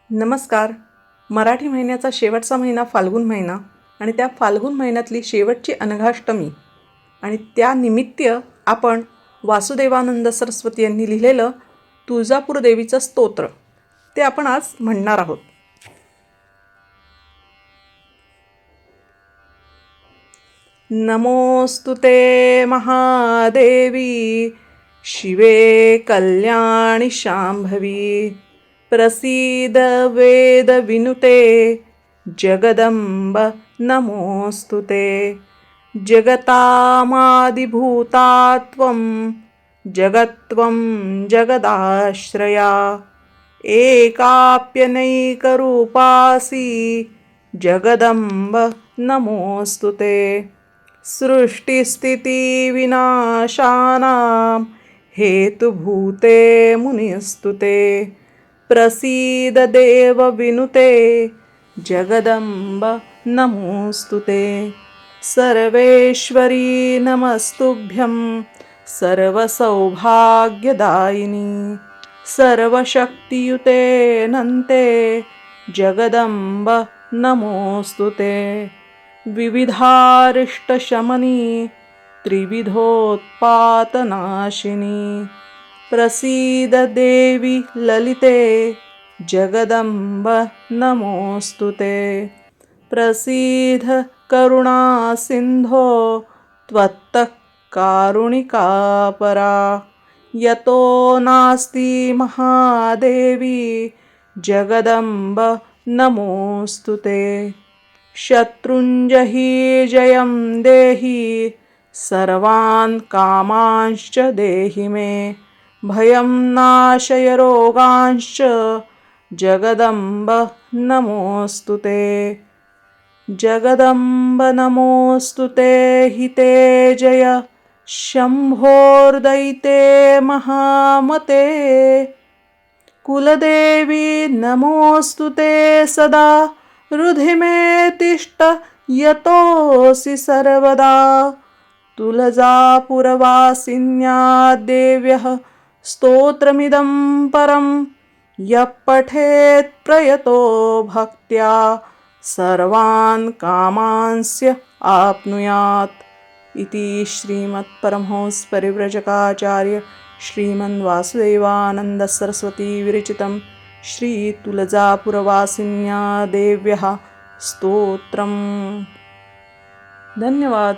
नमस्कार. मराठी महिन्याचा शेवटचा महिना फाल्गुन महिना आणि त्या फाल्गुन महिन्यातली शेवटची अनघाष्टमी आणि त्यानिमित्त आपण वासुदेवानंद सरस्वती यांनी लिहिलेलं तुळजापूर देवीचं स्तोत्र ते आपण आज म्हणणार आहोत. नमोस्तुते महादेवी शिवे कल्याणी शांभवी प्रसीद वेद विनुते जगदंब नमोस्तुते जगतामादिभूतात्वं जगत्वं जगदाश्रया एकाप्यनैकरूपासि जगदंब नमोस्तुते सृष्टिस्थितिविनाशानां हेतुभूते मुनिस्तुते प्रसीद देव विनुते जगदंब नमोस्तुते सर्वेश्वरी नमस्तुभ्यं सर्वसौभाग्यदायिनी सर्वशक्तियुते नन्ते जगदंब नमोस्तुते विविधारिष्टशमनी त्रिविधोत्पातनाशिनी प्रसीद देवी ललिते जगदंब नमोस्तुते प्रसीद करुणासिंधो त्वत्तः कारुणिकापरा यतो नास्ति महादेवी जगदंब नमोस्तुते शत्रुञ्जहि जयं देहि सर्वान् कामांश्च देहि मे भयं नाशय रोगांश्च जगदंब नमोस्तुते जगदंब नमोस्तुते हिते जय शंभोर्दयिते महामते कुलदेवी नमोस्तुते सदा हृदि मे तिष्ठ यतोऽसि सर्वदा तुळजापुरवासिन्या देव्यः स्तोत्रमिदं परं यः पठेत् प्रयतो भक्त्या सर्वान् कामांस्य आप्नुयात् इति श्रीमत्परमहंस परिव्रजकाचार्य श्रीमन्वासुदेवानंद सरस्वती विरचितं श्री तुळजापुरवासिन्या देव्यः स्तोत्रम्. धन्यवाद.